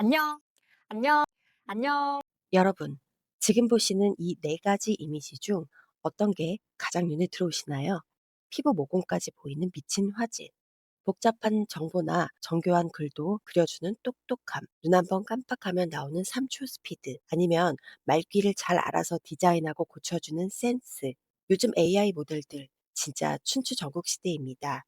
안녕. 안녕. 안녕. 여러분, 지금 보시는 이 네 가지 이미지 중 어떤 게 가장 눈에 들어오시나요? 피부 모공까지 보이는 미친 화질, 복잡한 정보나 정교한 글도 그려주는 똑똑함, 눈 한번 깜빡하면 나오는 3초 스피드, 아니면 말귀를 잘 알아서 디자인하고 고쳐주는 센스. 요즘 AI 모델들 진짜 춘추전국 시대입니다.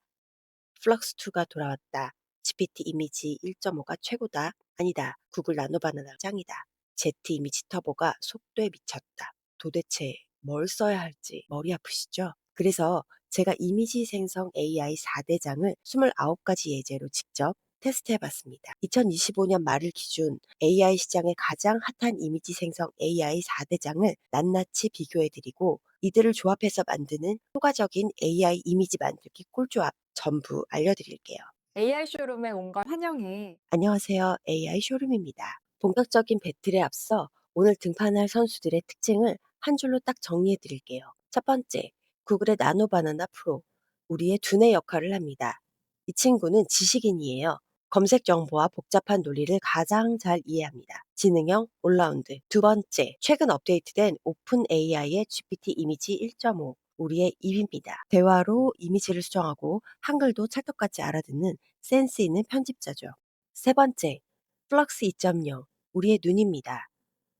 플럭스2가 돌아왔다. GPT 이미지 1.5가 최고다. 아니다. 구글 나노 바나나 짱이다. 제트 이미지 터보가 속도에 미쳤다. 도대체 뭘 써야 할지 머리 아프시죠? 그래서 제가 이미지 생성 AI 4대장을 29가지 예제로 직접 테스트해 봤습니다. 2025년 말을 기준 AI 시장의 가장 핫한 이미지 생성 AI 4대장을 낱낱이 비교해 드리고, 이들을 조합해서 만드는 효과적인 AI 이미지 만들기 꿀조합 전부 알려드릴게요. AI 쇼룸에 온 걸 환영해. 안녕하세요. AI 쇼룸입니다. 본격적인 배틀에 앞서 오늘 등판할 선수들의 특징을 한 줄로 딱 정리해 드릴게요. 첫 번째, 구글의 나노 바나나 프로. 우리의 두뇌 역할을 합니다. 이 친구는 지식인이에요. 검색 정보와 복잡한 논리를 가장 잘 이해합니다. 지능형 올라운드. 두 번째, 최근 업데이트된 오픈 AI의 GPT 이미지 1.5. 우리의 입입니다. 대화로 이미지를 수정하고 한글도 찰떡같이 알아듣는 센스 있는 편집자죠. 세 번째, 플럭스 2.0, 우리의 눈입니다.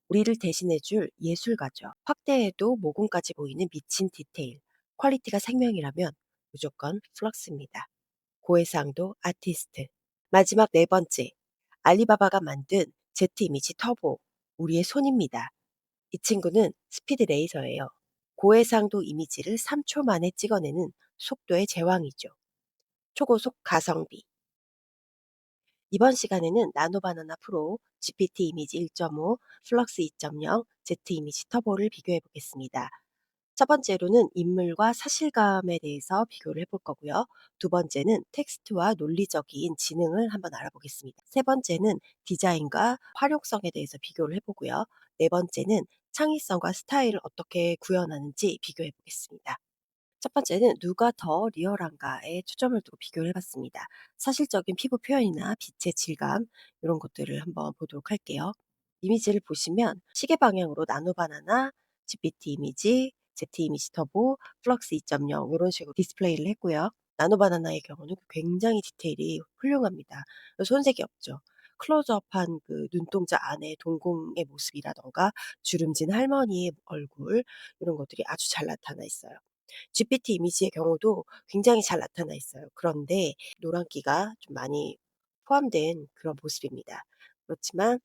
우리를 대신해줄 예술가죠. 확대해도 모공까지 보이는 미친 디테일, 퀄리티가 생명이라면 무조건 플럭스입니다. 고해상도 아티스트. 마지막 네 번째, 알리바바가 만든 제트 이미지 터보, 우리의 손입니다. 이 친구는 스피드 레이서예요. 고해상도 이미지를 3초 만에 찍어내는 속도의 제왕이죠. 초고속 가성비. 이번 시간에는 나노바나나 프로, GPT 이미지 1.5, 플럭스 2.0, 제트 이미지 터보를 비교해 보겠습니다. 첫 번째로는 인물과 사실감에 대해서 비교를 해볼 거고요. 두 번째는 텍스트와 논리적인 지능을 한번 알아보겠습니다. 세 번째는 디자인과 활용성에 대해서 비교를 해보고요. 네 번째는 창의성과 스타일을 어떻게 구현하는지 비교해 보겠습니다. 첫 번째는 누가 더 리얼한가에 초점을 두고 비교를 해봤습니다. 사실적인 피부 표현이나 빛의 질감, 이런 것들을 한번 보도록 할게요. 이미지를 보시면 시계 방향으로 나노 바나나, GPT 이미지, 제트 이미지 터보, 플럭스 2.0 이런 식으로 디스플레이를 했고요. 나노 바나나의 경우는 굉장히 디테일이 훌륭합니다. 손색이 없죠. 클로즈업한 그 눈동자 안에 동공의 모습이라던가 주름진 할머니의 얼굴, 이런 것들이 아주 잘 나타나 있어요. GPT 이미지의 경우도 굉장히 잘 나타나 있어요. 그런데 노란기가 좀 많이 포함된 그런 모습입니다. 그렇지만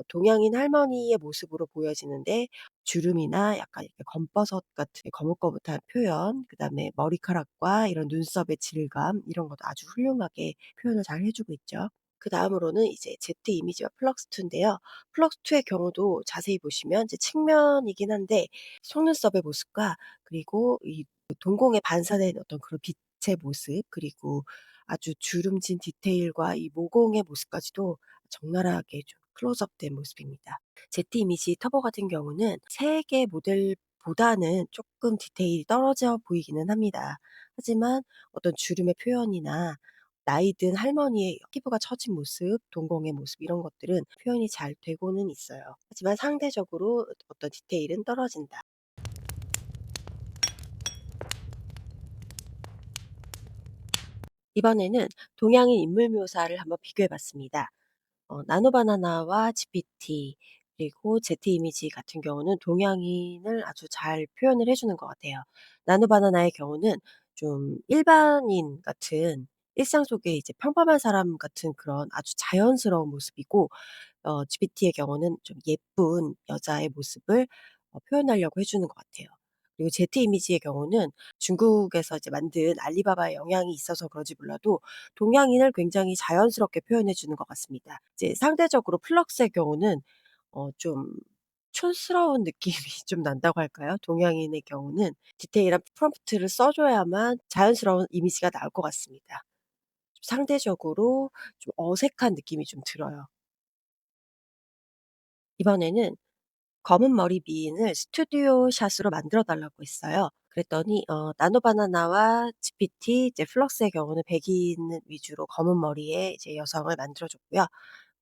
동양인 할머니의 모습으로 보여지는데, 주름이나 약간 이렇게 검버섯 같은 거뭇거뭇한 표현, 그다음에 머리카락과 이런 눈썹의 질감, 이런 것도 아주 훌륭하게 표현을 잘 해 주고 있죠. 그다음으로는 이제 제트 이미지와 플럭스2인데요. 플럭스2의 경우도 자세히 보시면 이제 측면이긴 한데, 속눈썹의 모습과 그리고 이 동공에 반사된 어떤 그런 빛의 모습, 그리고 아주 주름진 디테일과 이 모공의 모습까지도 적나라하게 좀 클로즈업된 모습입니다. 제트 이미지 터보 같은 경우는 세계 모델보다는 조금 디테일이 떨어져 보이기는 합니다. 하지만 어떤 주름의 표현이나 나이 든 할머니의 피부가 처진 모습, 동공의 모습, 이런 것들은 표현이 잘 되고는 있어요. 하지만 상대적으로 어떤 디테일은 떨어진다. 이번에는 동양인 인물 묘사를 한번 비교해 봤습니다. 나노 바나나와 GPT, 그리고 제트 이미지 같은 경우는 동양인을 아주 잘 표현을 해 주는 것 같아요. 나노 바나나의 경우는 좀 일반인 같은, 일상 속에 이제 평범한 사람 같은 그런 아주 자연스러운 모습이고, GPT의 경우는 좀 예쁜 여자의 모습을 표현하려고 해 주는 것 같아요. 그리고 제트 이미지의 경우는 중국에서 이제 만든 알리바바의 영향이 있어서 그런지 몰라도 동양인을 굉장히 자연스럽게 표현해 주는 것 같습니다. 이제 상대적으로 플럭스의 경우는 좀 촌스러운 느낌이 좀 난다고 할까요? 동양인의 경우는 디테일한 프롬프트를 써 줘야만 자연스러운 이미지가 나올 것 같습니다. 좀 상대적으로 좀 어색한 느낌이 좀 들어요. 이번에는 검은 머리 미인을 스튜디오 샷으로 만들어 달라고 했어요. 그랬더니 나노 바나나와 GPT, 이제 플럭스의 경우는 백인 위주로 검은 머리의 이제 여성을 만들어 줬고요.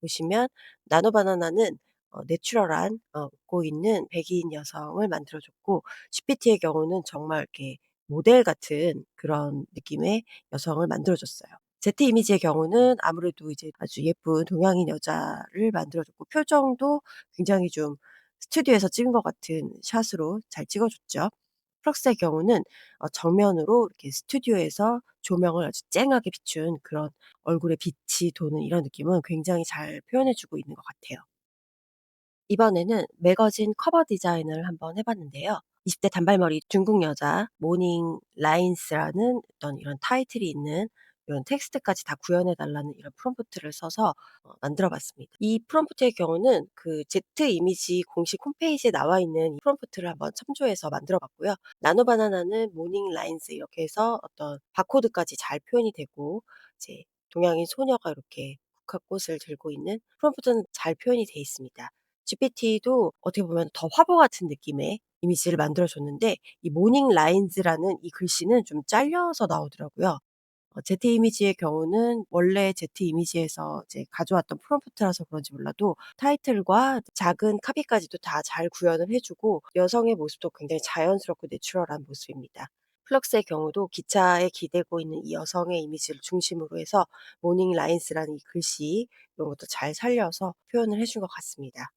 보시면 나노바나나는 내추럴한 웃고 있는 백인 여성을 만들어 줬고, GPT의 경우는 정말 이렇게 모델 같은 그런 느낌의 여성을 만들어 줬어요. Z 이미지의 경우는 아무래도 이제 아주 예쁜 동양인 여자를 만들어 줬고, 표정도 굉장히 좀 스튜디오에서 찍은 것 같은 샷으로 잘 찍어 줬죠. 플럭스의 경우는 정면으로 이렇게 스튜디오에서 조명을 아주 쨍하게 비춘 그런 얼굴에 빛이 도는 이런 느낌은 굉장히 잘 표현해 주고 있는 것 같아요. 이번에는 매거진 커버 디자인을 한번 해 봤는데요. 20대 단발머리 중국 여자 모닝 라인스라는 어떤 이런 타이틀이 있는 이런 텍스트까지 다 구현해 달라는 이런 프롬프트를 써서 만들어 봤습니다. 이 프롬프트의 경우는 그 Z 이미지 공식 홈페이지에 나와 있는 이 프롬프트를 한번 참조해서 만들어 봤고요. 나노 바나나는 모닝 라인스 이렇게 해서 어떤 바코드까지 잘 표현이 되고, 이제 동양인 소녀가 이렇게 국화꽃을 들고 있는 프롬프트는 잘 표현이 돼 있습니다. GPT도 어떻게 보면 더 화보 같은 느낌의 이미지를 만들어 줬는데, 이 모닝 라인즈라는 이 글씨는 좀 잘려서 나오더라고요. Z 이미지의 경우는 원래 Z 이미지에서 이제 가져왔던 프롬프트라서 그런지 몰라도 타이틀과 작은 카피까지도 다 잘 구현을 해 주고, 여성의 모습도 굉장히 자연스럽고 내추럴한 모습입니다. 플럭스의 경우도 기차에 기대고 있는 이 여성의 이미지를 중심으로 해서 모닝 라인스라는 이 글씨 이런 것도 잘 살려서 표현을 해준 것 같습니다.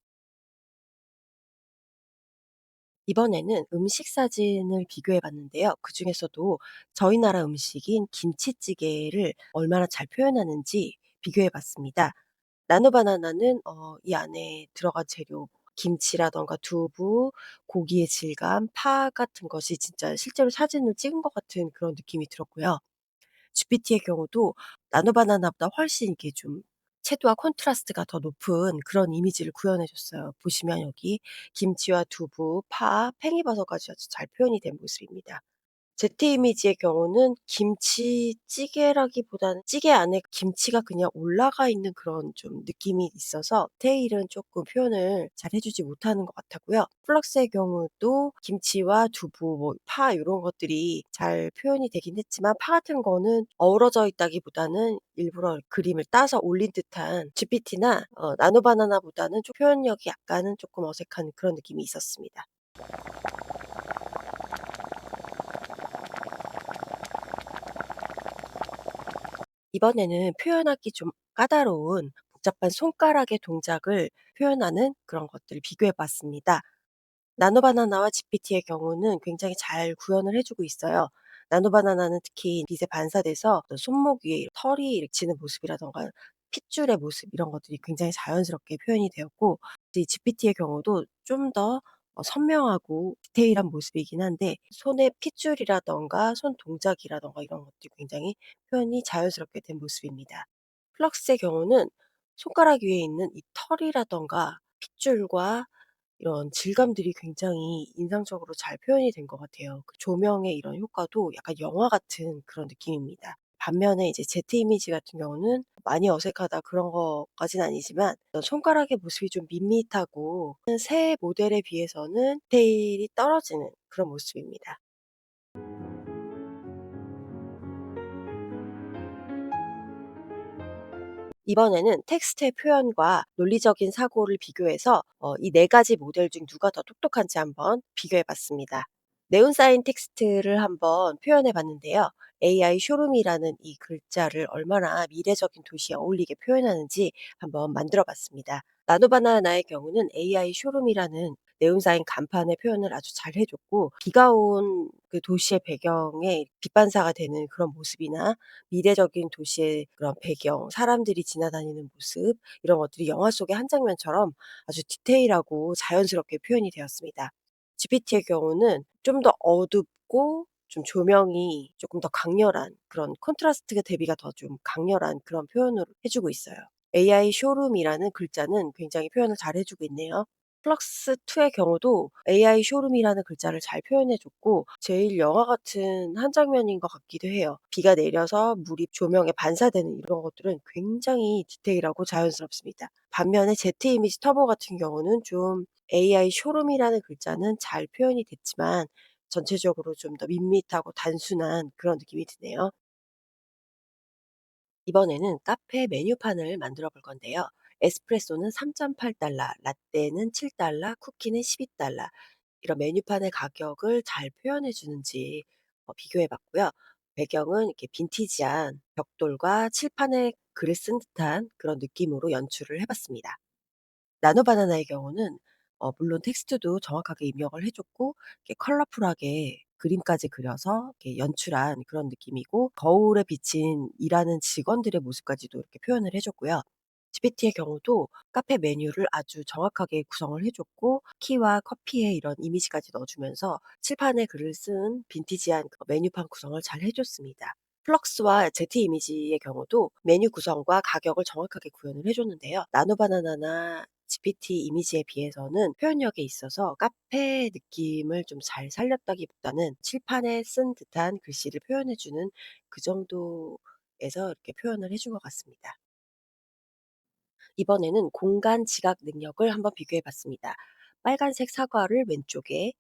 이번에는 음식 사진을 비교해 봤는데요. 그중에서도 저희 나라 음식인 김치찌개를 얼마나 잘 표현하는지 비교해 봤습니다. 나노바나나는 이 안에 들어간 재료 김치라든가 두부, 고기의 질감, 파 같은 것이 진짜 실제로 사진을 찍은 것 같은 그런 느낌이 들었고요. GPT의 경우도 나노바나나보다 훨씬 이렇게 좀 채도와 콘트라스트가 더 높은 그런 이미지를 구현해 줬어요. 보시면 여기 김치와 두부, 파, 팽이버섯까지 아주 잘 표현이 된 모습입니다. Z 이미지의 경우는 김치찌개라기보다는 찌개 안에 김치가 그냥 올라가 있는 그런 좀 느낌이 있어서 디테일은 쪼끔 표현을 잘 해 주지 못하는 것 같았고요. 플럭스의 경우도 김치와 두부 뭐 파 요런 것들이 잘 표현이 되긴 했지만, 파 같은 거는 어우러져 있다기보다는 일부러 그림을 따서 올린 듯한 GPT나 나노바나나보다는 좀 표현력이 약간은 쪼끔 어색한 그런 느낌이 있었습니다. 이번에는 표현하기 좀 까다로운 복잡한 손가락의 동작을 표현하는 그런 것들을 비교해 봤습니다. 나노바나나와 GPT의 경우는 굉장히 잘 구현을 해 주고 있어요. 나노바나나는 특히 빛에 반사돼서 어떤 손목 위에 털이 이렇게 지는 모습이라든가 핏줄의 모습 이런 것들이 굉장히 자연스럽게 표현이 되었고, 이 GPT의 경우도 좀 더 선명하고 디테일한 모습이긴 한데, 손의 핏줄이라든가 손 동작이라든가 이런 것들이 굉장히 표현이 자연스럽게 된 모습입니다. 플럭스의 경우는 손가락 위에 있는 이 털이라든가 핏줄과 이런 질감들이 굉장히 인상적으로 잘 표현이 된 것 같아요. 그 조명의 이런 효과도 약간 영화 같은 그런 느낌입니다. 반면에 이제 Z 이미지 같은 경우는 많이 어색하다 그런 것까진 아니지만, 손가락의 모습이 좀 밋밋하고 새 모델에 비해서는 디테일이 떨어지는 그런 모습입니다. 이번에는 텍스트의 표현과 논리적인 사고를 비교해서 이 네 가지 모델 중 누가 더 똑똑한지 한번 비교해 봤습니다. 네온사인 텍스트를 한번 표현해 봤는데요. AI 쇼룸이라는 이 글자를 얼마나 미래적인 도시에 어울리게 표현하는지 한번 만들어 봤습니다. 나노바나나의 경우는 AI 쇼룸이라는 네온사인 간판의 표현을 아주 잘 해 줬고, 비가 온 그 도시의 배경에 빛 반사가 되는 그런 모습이나 미래적인 도시의 그런 배경, 사람들이 지나다니는 모습 이런 것들이 영화 속의 한 장면처럼 아주 디테일하고 자연스럽게 표현이 되었습니다. GPT의 경우는 좀 더 어둡고 좀 조명이 조금 더 강렬한 그런 콘트라스트 대비가 더 좀 강렬한 그런 표현을 해 주고 있어요. AI 쇼룸이라는 글자는 굉장히 표현을 잘 해 주고 있네요. 플럭스 2의 경우도 AI 쇼룸이라는 글자를 잘 표현해 줬고, 제일 영화 같은 한 장면인 것 같기도 해요. 비가 내려서 물이 조명에 반사되는 이런 것들은 굉장히 디테일하고 자연스럽습니다. 반면에 Z 이미지 터보 같은 경우는 좀 AI 쇼룸이라는 글자는 잘 표현이 됐지만, 전체적으로 좀 더 밋밋하고 단순한 그런 느낌이 드네요. 이번에는 카페 메뉴판을 만들어 볼 건데요. 에스프레소는 $3.8, 라떼는 $7, 쿠키는 $12. 이런 메뉴판의 가격을 잘 표현해 주는지 비교해 봤고요. 배경은 이렇게 빈티지한 벽돌과 칠판에 글을 쓴 듯한 그런 느낌으로 연출을 해 봤습니다. 나노 바나나의 경우는 물론 텍스트도 정확하게 입력을 해 줬고 이렇게 컬러풀하게 그림까지 그려서 이렇게 연출한 그런 느낌이고, 거울에 비친 일하는 직원들의 모습까지도 이렇게 표현을 해 줬고요. GPT의 경우도 카페 메뉴를 아주 정확하게 구성을 해 줬고, 키와 커피의 이런 이미지까지 넣어 주면서 칠판에 글을 쓴 빈티지한 그 메뉴판 구성을 잘 해 줬습니다. 플럭스와 제트 이미지의 경우도 메뉴 구성과 가격을 정확하게 구현을 해 줬는데요. 나노 바나나나 GPT 이미지에 비해서는 표현력에 있어서 카페 느낌을 좀 잘 살렸다기보다는 칠판에 쓴 듯한 글씨를 표현해 주는 그 정도에서 이렇게 표현을 해준 것 같습니다. 이번에는 공간 지각 능력을 한번 비교해 봤습니다. 빨간색 사과를 왼쪽에,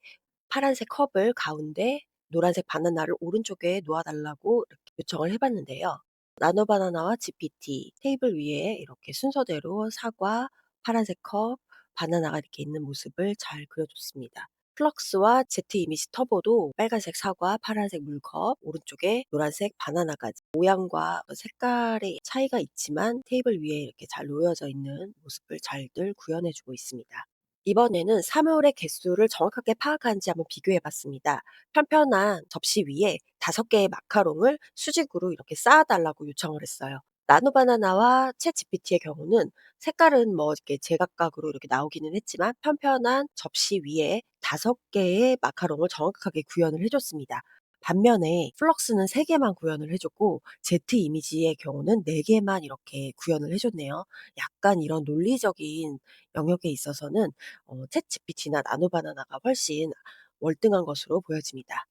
파란색 컵을 가운데, 노란색 바나나를 오른쪽에 놓아 달라고 이렇게 요청을 해 봤는데요. 나노 바나나와 GPT 테이블 위에 이렇게 순서대로 사과, 파란색 컵, 바나나가 이렇게 있는 모습을 잘 그려 줬습니다. 플럭스와 제트 이미지 터보도 빨간색 사과, 파란색 물컵, 오른쪽에 노란색 바나나까지 모양과 색깔의 차이가 있지만 테이블 위에 이렇게 잘 놓여져 있는 모습을 잘들 구현해 주고 있습니다. 이번에는 사물의 개수를 정확하게 파악하는지 한번 비교해 봤습니다. 편편한 접시 위에 5개의 마카롱을 수직으로 이렇게 쌓아 달라고 요청을 했어요. 나노 바나나와 챗GPT의 경우는 색깔은 뭐 이렇게 제각각으로 이렇게 나오기는 했지만 편편한 접시 위에 5개의 마카롱을 정확하게 구현을 해 줬습니다. 반면에 플럭스는 3개만 구현을 해 줬고 제트 이미지의 경우는 4개만 이렇게 구현을 해 줬네요. 약간 이런 논리적인 영역에 있어서는 챗GPT나 나노 바나나가 훨씬 월등한 것으로 보여집니다.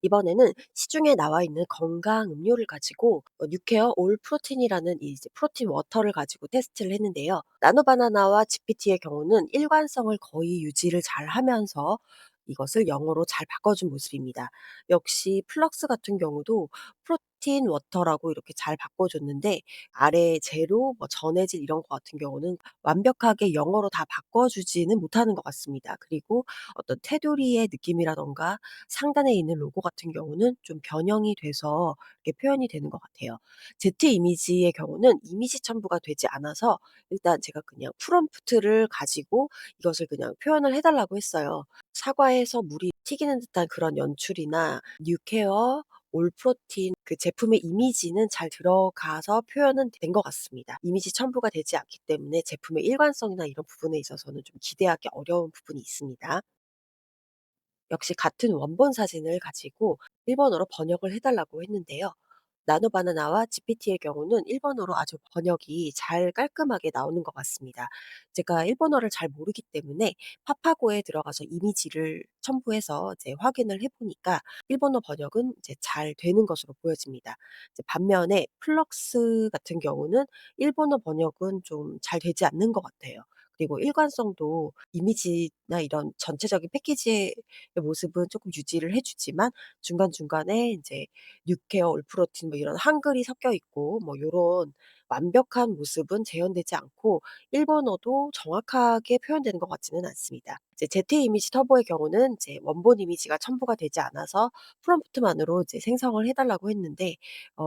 이번에는 시중에 나와 있는 건강 음료를 가지고 뉴케어 올 프로틴이라는 이 이제 프로틴 워터를 가지고 테스트를 했는데요. 나노 바나나와 GPT의 경우는 일관성을 거의 유지를 잘하면서 이것을 영어로 잘 바꿔준 모습입니다. 역시 플럭스 같은 경우도 프로틴 워터라고 이렇게 잘 바꿔줬는데, 아래 재료, 뭐 전해질 이런 거 같은 경우는 완벽하게 영어로 다 바꿔주지는 못하는 것 같습니다. 그리고 어떤 테두리의 느낌이라든가 상단에 있는 로고 같은 경우는 좀 변형이 돼서 이렇게 표현이 되는 것 같아요. 제트 이미지의 경우는 이미지 첨부가 되지 않아서 일단 제가 그냥 프롬프트를 가지고 이것을 그냥 표현을 해 달라고 했어요. 사과에서 물이 튀기는 듯한 그런 연출이나 뉴케어 올 프로틴 그 제품의 이미지는 잘 들어가서 표현은 된 것 같습니다. 이미지 첨부가 되지 않기 때문에 제품의 일관성이나 이런 부분에 있어서는 좀 기대하기 어려운 부분이 있습니다. 역시 같은 원본 사진을 가지고 일본어로 번역을 해 달라고 했는데요. 나노 바나나와 GPT의 경우는 일본어로 아주 번역이 잘 깔끔하게 나오는 것 같습니다. 제가 일본어를 잘 모르기 때문에 파파고에 들어가서 이미지를 첨부해서 이제 확인을 해 보니까 일본어 번역은 이제 잘 되는 것으로 보여집니다. 이제 반면에 플럭스 같은 경우는 일본어 번역은 좀 잘 되지 않는 것 같아요. 그리고 일관성도 이미지나 이런 전체적인 패키지의 모습은 조금 유지를 해 주지만 중간중간에 인제 뉴케어 올프로틴 뭐 이런 한글이 섞여 있고 뭐 요런 완벽한 모습은 재현되지 않고 일본어도 정확하게 표현되는 것 같지는 않습니다. 이제 제트 이미지 터보의 경우는 이제 원본 이미지가 첨부가 되지 않아서 프롬프트만으로 이제 생성을 해 달라고 했는데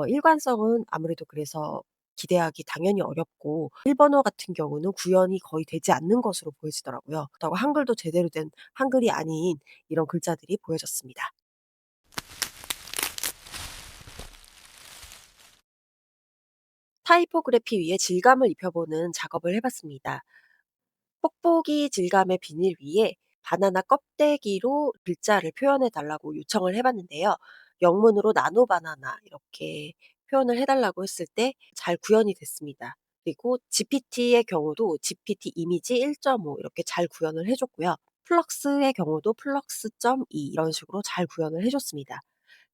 일관성은 아무래도 그래서 기대하기 당연히 어렵고, 일본어 같은 경우는 구현이 거의 되지 않는 것으로 보여지더라고요. 그렇다고 한글도 제대로 된 한글이 아닌 이런 글자들이 보여졌습니다. 타이포그래피 위에 질감을 입혀보는 작업을 해 봤습니다. 뽁뽁이 질감의 비닐 위에 바나나 껍데기로 글자를 표현해 달라고 요청을 해 봤는데요. 영문으로 나노 바나나 이렇게 표현을 해 달라고 했을 때 잘 구현이 됐습니다. 그리고 GPT의 경우도 GPT 이미지 1.5 이렇게 잘 구현을 해 줬고요. 플럭스의 경우도 플럭스.2 이런 식으로 잘 구현을 해 줬습니다.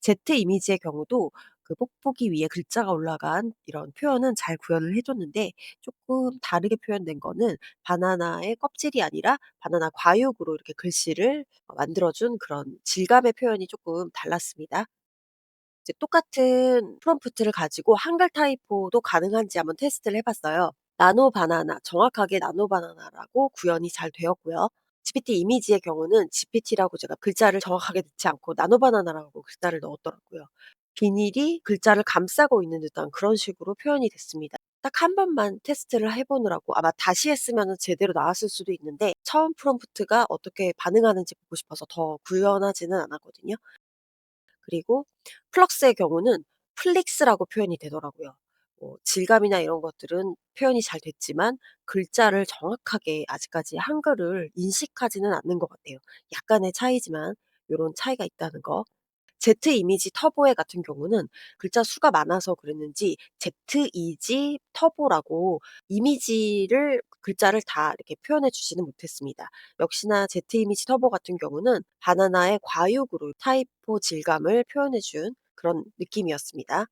제트 이미지의 경우도 그 뽁뽁이 위에 글자가 올라간 이런 표현은 잘 구현을 해 줬는데, 쪼끔 다르게 표현된 거는 바나나의 껍질이 아니라 바나나 과육으로 이렇게 글씨를 만들어 준 그런 질감의 표현이 쪼끔 달랐습니다. 이제 똑같은 프롬프트를 가지고 한글 타이포도 가능한지 한번 테스트를 해 봤어요. 나노 바나나, 정확하게 나노 바나나라고 구현이 잘 되었고요. GPT 이미지의 경우는 GPT라고 제가 글자를 정확하게 넣지 않고 나노 바나나라고 글자를 넣었더라고요. 비닐이 글자를 감싸고 있는 듯한 그런 식으로 표현이 됐습니다. 딱 한 번만 테스트를 해 보느라고 아마 다시 했으면은 제대로 나왔을 수도 있는데 처음 프롬프트가 어떻게 반응하는지 보고 싶어서 더 구현하지는 않았거든요. 그리고 플럭스의 경우는 플릭스라고 표현이 되더라고요. 질감이나 이런 것들은 표현이 잘 됐지만 글자를 정확하게 아직까지 한글을 인식하지는 않는 것 같아요. 약간의 차이지만 요런 차이가 있다는 거. Z 이미지 터보의 같은 경우는 글자 수가 많아서 그랬는지 ZEG 터보라고 이미지를 글자를 다 이렇게 표현해 주지는 못했습니다. 역시나 Z 이미지 터보 같은 경우는 바나나의 과육으로 타입호 질감을 표현해 준 그런 느낌이었습니다.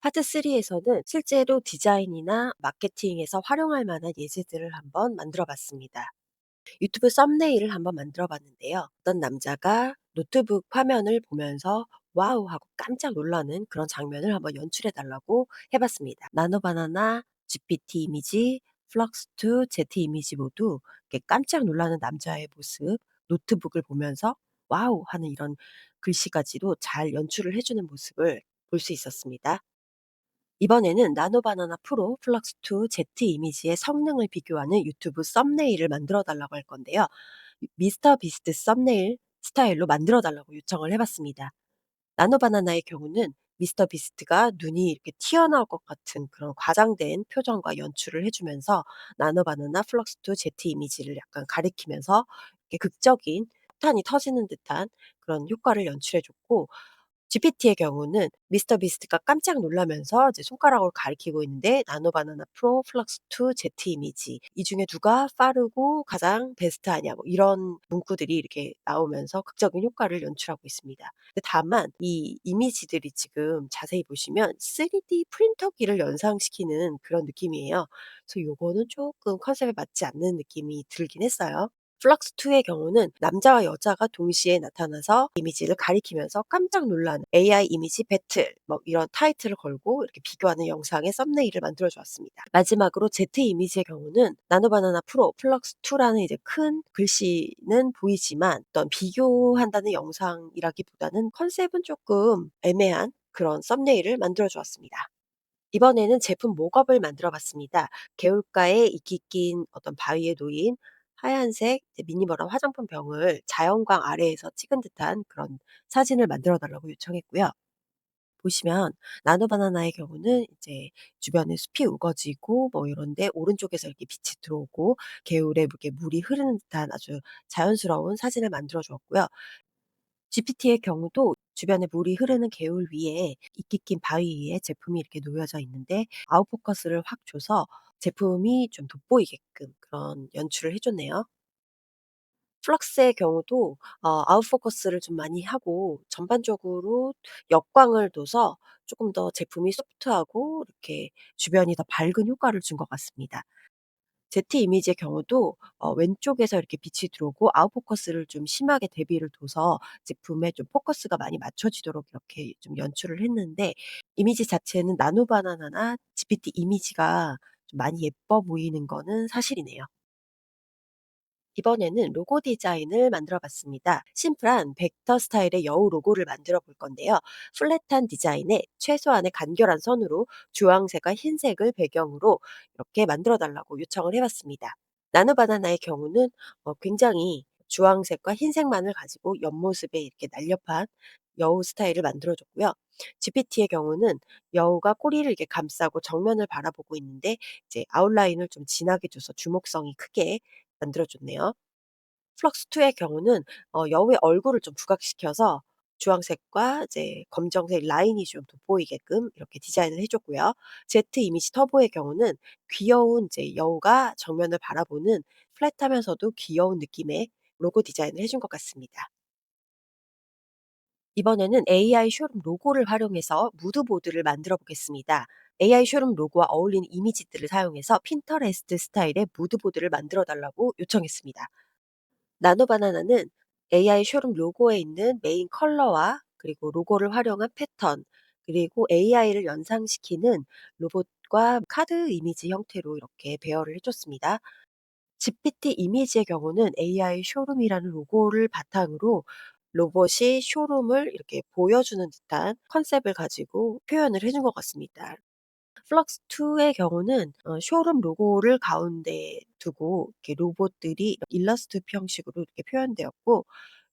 파트 3에서는 실제로 디자인이나 마케팅에서 활용할 만한 예시들을 한번 만들어 봤습니다. 유튜브 썸네일을 한번 만들어 봤는데요. 어떤 남자가 노트북 화면을 보면서 와우 하고 깜짝 놀라는 그런 장면을 한번 연출해 달라고 해 봤습니다. 나노바나나, GPT 이미지, 플럭스2, Z 이미지 모두 이렇게 깜짝 놀라는 남자의 모습, 노트북을 보면서 와우 하는 이런 글씨까지도 잘 연출을 해 주는 모습을 볼 수 있었습니다. 이번에는 나노바나나 프로 플럭스2 Z 이미지의 성능을 비교하는 유튜브 썸네일을 만들어 달라고 할 건데요. 미스터 비스트 썸네일 스타일로 만들어 달라고 요청을 해 봤습니다. 나노바나나의 경우는 미스터 비스트가 눈이 이렇게 튀어나올 것 같은 그런 과장된 표정과 연출을 해 주면서 나노바나나 플럭스2 Z 이미지를 약간 가리키면서 이렇게 극적인 폭탄이 터지는 듯한 그런 효과를 연출해 줬고, GPT의 경우는 미스터 비스트가 깜짝 놀라면서 이제 손가락으로 가리키고 있는데 나노 바나나 프로 플럭스2 Z 이미지 이 중에 누가 빠르고 가장 베스트하냐 뭐 이런 문구들이 이렇게 나오면서 극적인 효과를 연출하고 있습니다. 근데 다만 이 이미지들이 지금 자세히 보시면 3D 프린터기를 연상시키는 그런 느낌이에요. 그래서 요거는 조금 컨셉에 맞지 않는 느낌이 들긴 했어요. 플럭스2의 경우는 남자와 여자가 동시에 나타나서 이미지를 가리키면서 깜짝 놀라는 AI 이미지 배틀 뭐 이런 타이틀을 걸고 이렇게 비교하는 영상의 썸네일을 만들어 주었습니다. 마지막으로 Z 이미지의 경우는 나노바나나 프로 플럭스2라는 이제 큰 글씨는 보이지만 어떤 비교한다는 영상이라기보다는 컨셉은 조금 애매한 그런 썸네일을 만들어 주었습니다. 이번에는 제품 목업을 만들어 봤습니다. 개울가에 이끼 낀 어떤 바위에 놓인 하얀색 이제 미니멀한 화장품 병을 자연광 아래에서 찍은 듯한 그런 사진을 만들어 달라고 요청했고요. 보시면 나노 바나나의 경우는 이제 주변에 숲이 우거지고 뭐 이런데 오른쪽에서 이렇게 빛이 들어오고 개울에 이렇게 물이 흐르는 듯한 아주 자연스러운 사진을 만들어 주었고요. GPT의 경우도 주변에 물이 흐르는 개울 위에 이끼 낀 바위 위에 제품이 이렇게 놓여져 있는데 아웃포커스를 확 줘서 제품이 좀 돋보이게끔 그런 연출을 해 줬네요. 플럭스의 경우도 아웃포커스를 좀 많이 하고 전반적으로 역광을 둬서 쪼끔 더 제품이 소프트하고 이렇게 주변이 더 밝은 효과를 준 것 같습니다. Z 이미지의 경우도 왼쪽에서 이렇게 빛이 들어오고 아웃포커스를 좀 심하게 대비를 둬서 제품에 좀 포커스가 많이 맞춰지도록 이렇게 좀 연출을 했는데 이미지 자체는 나노 바나나나 GPT 이미지가 좀 많이 예뻐 보이는 거는 사실이네요. 이번에는 로고 디자인을 만들어 봤습니다. 심플한 벡터 스타일의 여우 로고를 만들어 볼 건데요. 플랫한 디자인에 최소한의 간결한 선으로 주황색과 흰색을 배경으로 이렇게 만들어 달라고 요청을 해 봤습니다. 나노 바나나의 경우는 굉장히 주황색과 흰색만을 가지고 옆모습에 이렇게 날렵한 여우 스타일을 만들어 줬고요. GPT의 경우는 여우가 꼬리를 이렇게 감싸고 정면을 바라보고 있는데 이제 아웃라인을 좀 진하게 줘서 주목성이 크게 만들어 줬네요. 플럭스2의 경우는 여우의 얼굴을 좀 부각시켜서 주황색과 이제 검정색 라인이 좀 돋보이게끔 이렇게 디자인을 해 줬고요. Z 이미지 터보의 경우는 귀여운 이제 여우가 정면을 바라보는 플랫하면서도 귀여운 느낌의 로고 디자인을 해준 것 같습니다. 이번에는 AI 쇼룸 로고를 활용해서 무드보드를 만들어 보겠습니다. AI 쇼룸 로고와 어울리는 이미지들을 사용해서 핀터레스트 스타일의 무드보드를 만들어 달라고 요청했습니다. 나노바나나는 AI 쇼룸 로고에 있는 메인 컬러와 그리고 로고를 활용한 패턴, 그리고 AI를 연상시키는 로봇과 카드 이미지 형태로 이렇게 배열을 해 줬습니다. GPT 이미지의 경우는 AI 쇼룸이라는 로고를 바탕으로 로봇이 쇼룸을 이렇게 보여주는 듯한 컨셉을 가지고 표현을 해준 것 같습니다. 플럭스 2의 경우는 쇼룸 로고를 가운데 두고 이렇게 로봇들이 일러스트 형식으로 이렇게 표현되었고,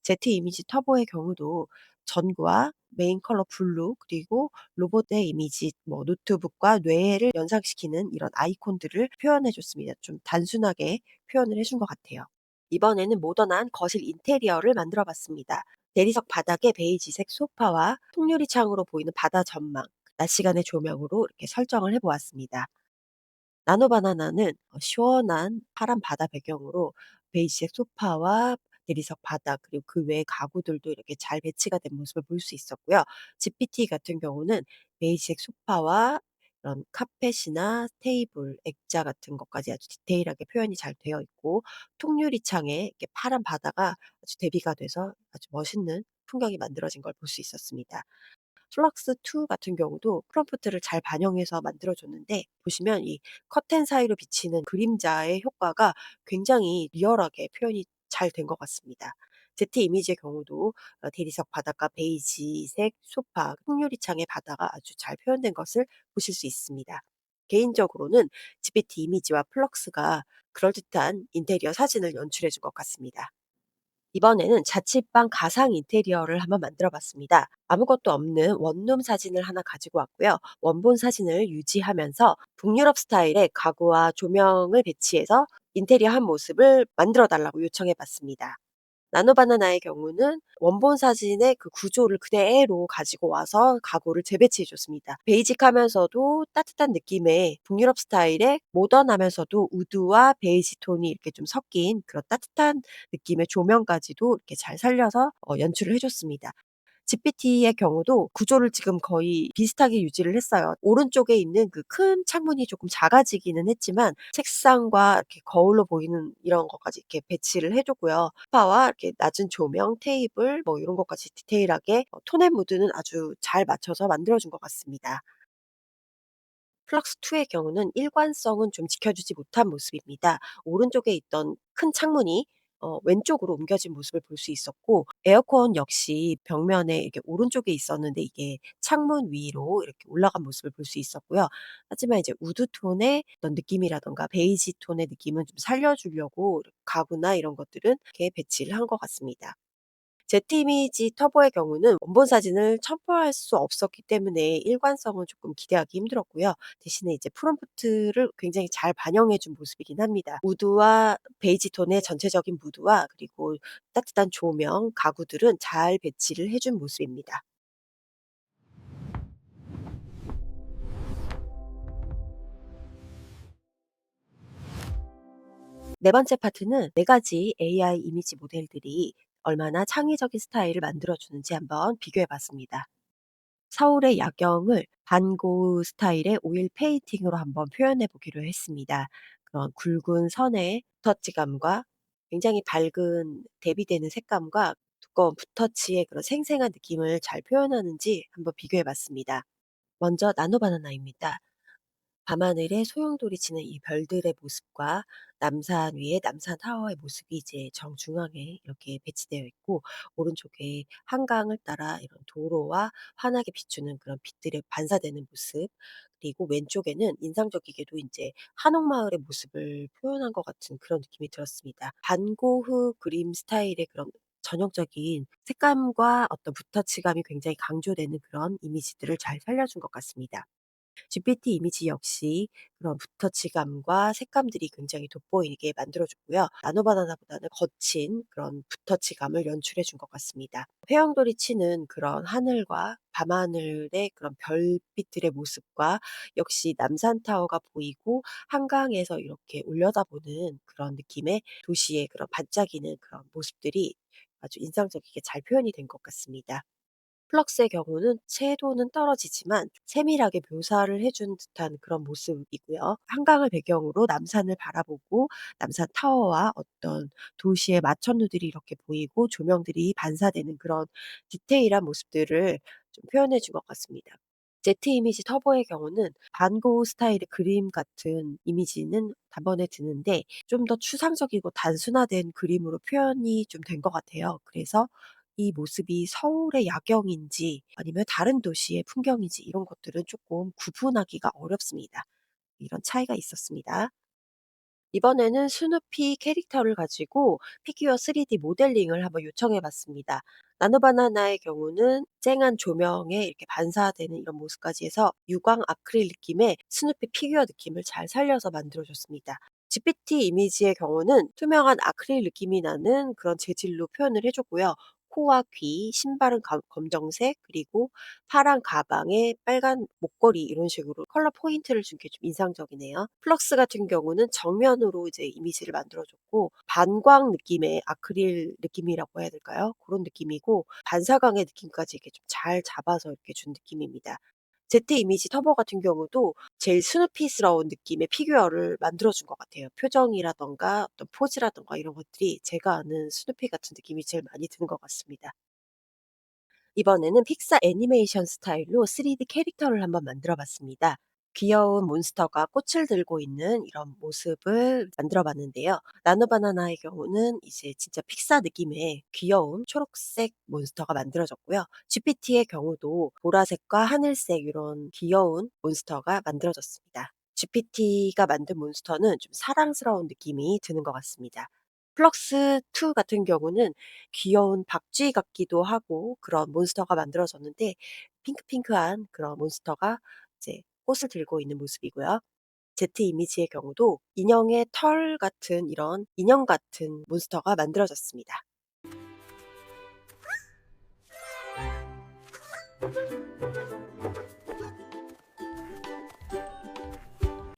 제트 이미지 터보의 경우도 전구와 메인 컬러 블루, 그리고 로봇의 이미지 노트북과 뇌를 연상시키는 이런 아이콘들을 표현해 줬습니다. 좀 단순하게 표현을 해준 것 같아요. 이번에는 모던한 거실 인테리어를 만들어 봤습니다. 대리석 바닥에 베이지색 소파와 통유리 창으로 보이는 바다 전망, 낮 시간의 조명으로 이렇게 설정을 해 보았습니다. 나노 바나나는 시원한 파란 바다 배경으로 베이지색 소파와 대리석 바닥, 그리고 그 외의 가구들도 이렇게 잘 배치가 된 모습을 볼 수 있었고요. GPT 같은 경우는 베이지색 소파와 그런 카펫이나 테이블, 액자 같은 것까지 아주 디테일하게 표현이 잘 되어 있고, 통유리창에 이렇게 파란 바다가 아주 대비가 돼서 아주 멋있는 풍경이 만들어진 걸 볼 수 있었습니다. 플럭스 2 같은 경우도 프롬프트를 잘 반영해서 만들어 줬는데, 보시면 이 커튼 사이로 비치는 그림자의 효과가 굉장히 리얼하게 표현이 잘 된 것 같습니다. 제트 이미지의 경우도 대리석 바닥과 베이지색 소파, 풍유리창의 바다가 아주 잘 표현된 것을 보실 수 있습니다. 개인적으로는 GPT 이미지와 플럭스가 그럴듯한 인테리어 사진을 연출해 준 것 같습니다. 이번에는 자취방 가상 인테리어를 한번 만들어 봤습니다. 아무것도 없는 원룸 사진을 하나 가지고 왔고요. 원본 사진을 유지하면서 북유럽 스타일의 가구와 조명을 배치해서 인테리어 한 모습을 만들어 달라고 요청해 봤습니다. 나노바나나의 경우는 원본 사진의 그 구조를 그대로 가지고 와서 가구를 재배치해 줬습니다. 베이직하면서도 따뜻한 느낌의 북유럽 스타일의 모던하면서도 우드와 베이지 톤이 이렇게 좀 섞인 그런 따뜻한 느낌의 조명까지도 이렇게 잘 살려서 연출을 해 줬습니다. GPT의 경우도 구조를 지금 거의 비슷하게 유지를 했어요. 오른쪽에 있는 그 큰 창문이 조금 작아지기는 했지만 책상과 이렇게 거울로 보이는 이런 것까지 이렇게 배치를 해 줬고요. 소파와 이렇게 낮은 조명, 테이블 이런 것까지 디테일하게 톤 앤 무드는 아주 잘 맞춰서 만들어 준 것 같습니다. 플럭스 2의 경우는 일관성은 좀 지켜주지 못한 모습입니다. 오른쪽에 있던 큰 창문이 왼쪽으로 옮겨진 모습을 볼 수 있었고, 에어컨 역시 벽면에 이렇게 오른쪽에 있었는데 이게 창문 위로 이렇게 올라간 모습을 볼 수 있었고요. 하지만 이제 우드 톤의 어떤 느낌이라든가 베이지 톤의 느낌은 좀 살려주려고 가구나 이런 것들은 이렇게 배치를 한 것 같습니다. 제트 이미지 터보의 경우는 원본 사진을 첨부할 수 없었기 때문에 일관성은 조금 기대하기 힘들었고요. 대신에 이제 프롬프트를 굉장히 잘 반영해 준 모습이긴 합니다. 우드와 베이지 톤의 전체적인 무드와 그리고 따뜻한 조명, 가구들은 잘 배치를 해준 모습입니다. 네 번째 파트는 네 가지 AI 이미지 모델들이 얼마나 창의적인 스타일을 만들어 주는지 한번 비교해 봤습니다. 서울의 야경을 반고흐 스타일의 오일 페인팅으로 한번 표현해 보기로 했습니다. 그런 굵은 선의 터치감과 굉장히 밝은 대비되는 색감과 두꺼운 붓터치의 그런 생생한 느낌을 잘 표현하는지 한번 비교해 봤습니다. 먼저 나노 바나나입니다. 밤하늘에 소용돌이 치는 이 별들의 모습과 남산 위에 남산 타워의 모습이 이제 정중앙에 이렇게 배치되어 있고, 오른쪽에 한강을 따라 이런 도로와 환하게 비추는 그런 빛들의 반사되는 모습, 그리고 왼쪽에는 인상적이게도 이제 한옥마을의 모습을 표현한 것 같은 그런 느낌이 들었습니다. 반고흐 그림 스타일의 그런 전형적인 색감과 어떤 붓터치감이 굉장히 강조되는 그런 이미지들을 잘 살려준 것 같습니다. GPT 이미지 역시 그런 붓터치감과 색감들이 굉장히 돋보이게 만들어 줬고요. 나노 바나나보다는 거친 그런 붓터치감을 연출해 준 것 같습니다. 회영돌이 치는 그런 하늘과 밤하늘의 그런 별빛들의 모습과 역시 남산타워가 보이고 한강에서 이렇게 올려다보는 그런 느낌의 도시의 그런 반짝이는 그런 모습들이 아주 인상적이게 잘 표현이 된 것 같습니다. 플럭스의 경우는 채도는 떨어지지만 세밀하게 묘사를 해준 듯한 그런 모습이고요. 한강을 배경으로 남산을 바라보고 남산 타워와 어떤 도시의 마천루들이 이렇게 보이고 조명들이 반사되는 그런 디테일한 모습들을 좀 표현해 준 것 같습니다. 제트 이미지 터보의 경우는 반고 스타일의 그림 같은 이미지는 단번에 드는데 좀 더 추상적이고 단순화된 그림으로 표현이 좀 된 것 같아요. 그래서 이 모습이 서울의 야경인지 아니면 다른 도시의 풍경인지 이런 것들은 조금 구분하기가 어렵습니다. 이런 차이가 있었습니다. 이번에는 스누피 캐릭터를 가지고 피규어 3D 모델링을 한번 요청해 봤습니다. 나노바나나의 경우는 쨍한 조명에 이렇게 반사되는 이런 모습까지 해서 유광 아크릴 느낌의 스누피 피규어 느낌을 잘 살려서 만들어 줬습니다. GPT 이미지의 경우는 투명한 아크릴 느낌이 나는 그런 재질로 표현을 해 줬고요. 코와 귀, 신발은 검정색, 그리고 파란 가방에 빨간 목걸이 이런 식으로 컬러 포인트를 준 게 좀 인상적이네요. 플럭스 같은 경우는 정면으로 이제 이미지를 만들어 줬고 반광 느낌의 아크릴 느낌이라고 해야 될까요? 그런 느낌이고 반사광의 느낌까지 이렇게 좀 잘 잡아서 이렇게 준 느낌입니다. 제트 이미지 터보 같은 경우도 제일 스누피스러운 느낌의 피규어를 만들어 준 것 같아요. 표정이라든가 어떤 포즈라든가 이런 것들이 제가 아는 스누피 같은 느낌이 제일 많이 드는 것 같습니다. 이번에는 픽사 애니메이션 스타일로 3D 캐릭터를 한번 만들어 봤습니다. 귀여운 몬스터가 꽃을 들고 있는 이런 모습을 만들어 봤는데요. 나노바나나의 경우는 이제 진짜 픽사 느낌의 귀여운 초록색 몬스터가 만들어졌고요. GPT의 경우도 보라색과 하늘색 이런 귀여운 몬스터가 만들어졌습니다. GPT가 만든 몬스터는 좀 사랑스러운 느낌이 드는 것 같습니다. 플럭스 2 같은 경우는 귀여운 박쥐 같기도 하고 그런 몬스터가 만들어졌는데 핑크핑크한 그런 몬스터가 이제 꽃을 들고 있는 모습이고요. 제트 이미지의 경우도 인형의 털 같은 이런 인형 같은 몬스터가 만들어졌습니다.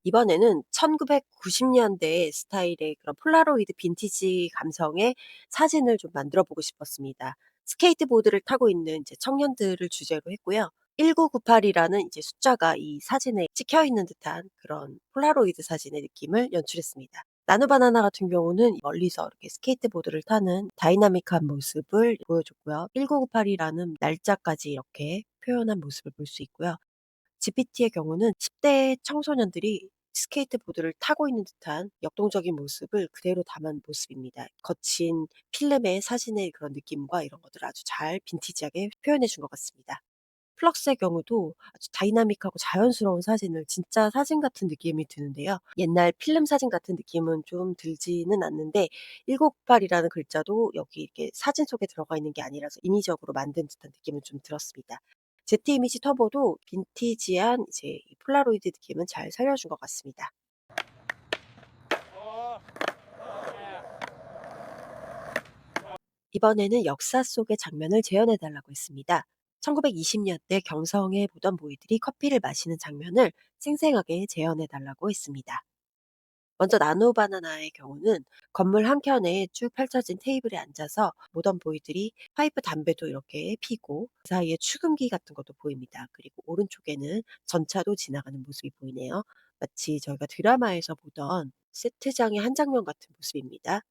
이번에는 1990 년대 스타일의 그런 폴라로이드 빈티지 감성의 사진을 좀 만들어 보고 싶었습니다. 스케이트보드를 타고 있는 이제 청년들을 주제로 했고요. 1998이라는 이제 숫자가 이 사진에 찍혀 있는 듯한 그런 폴라로이드 사진의 느낌을 연출했습니다. 나노바나나 같은 경우는 멀리서 이렇게 스케이트보드를 타는 다이나믹한 모습을 보여줬고요. 1998이라는 날짜까지 이렇게 표현한 모습을 볼 수 있고요. GPT의 경우는 10대 청소년들이 스케이트보드를 타고 있는 듯한 역동적인 모습을 그대로 담은 모습입니다. 거친 필름의 사진의 그런 느낌과 이런 것들을 아주 잘 빈티지하게 표현해 준 것 같습니다. 플럭스의 경우도 아주 다이나믹하고 자연스러운 사진을 진짜 사진 같은 느낌이 드는데요. 옛날 필름 사진 같은 느낌은 좀 들지는 않는데 1998이라는 글자도 여기 이렇게 사진 속에 들어가 있는 게 아니라서 인위적으로 만든 듯한 느낌은 좀 들었습니다. 제트 이미지 터보도 빈티지한 이제 이 폴라로이드 느낌은 잘 살려준 것 같습니다. 이번에는 역사 속의 장면을 재현해 달라고 했습니다. 1920 년대 경성의 무덤 보이들이 커피를 마시는 장면을 생생하게 재현해 달라고 했습니다. 먼저 나노 바나나의 경우는 건물 한켠에 쭉 펼쳐진 테이블에 앉아서 모던 보이들이 파이프 담배도 이렇게 피고 그 사이에 축음기 같은 것도 보입니다. 그리고 오른쪽에는 전차도 지나가는 모습이 보이네요. 마치 저희가 드라마에서 보던 세트장의 한 장면 같은 모습입니다.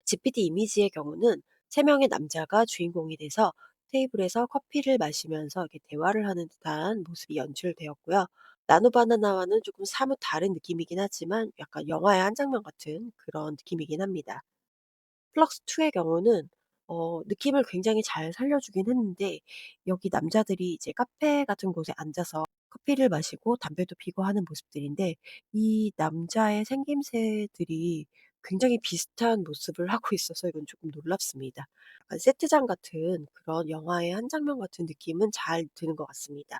GPT 이미지의 경우는 세 명의 남자가 주인공이 돼서 테이블에서 커피를 마시면서 이렇게 대화를 하는 듯한 모습이 연출되었고요. 나노 바나나와는 조금 사뭇 다른 느낌이긴 하지만 약간 영화의 한 장면 같은 그런 느낌이긴 합니다. 플럭스 2의 경우는 느낌을 굉장히 잘 살려주긴 했는데 여기 남자들이 이제 카페 같은 곳에 앉아서 커피를 마시고 담배도 피고 하는 모습들인데 이 남자의 생김새들이 굉장히 비슷한 모습을 하고 있어서 이건 조금 놀랍습니다. 약간 세트장 같은 그런 영화의 한 장면 같은 느낌은 잘 드는 것 같습니다.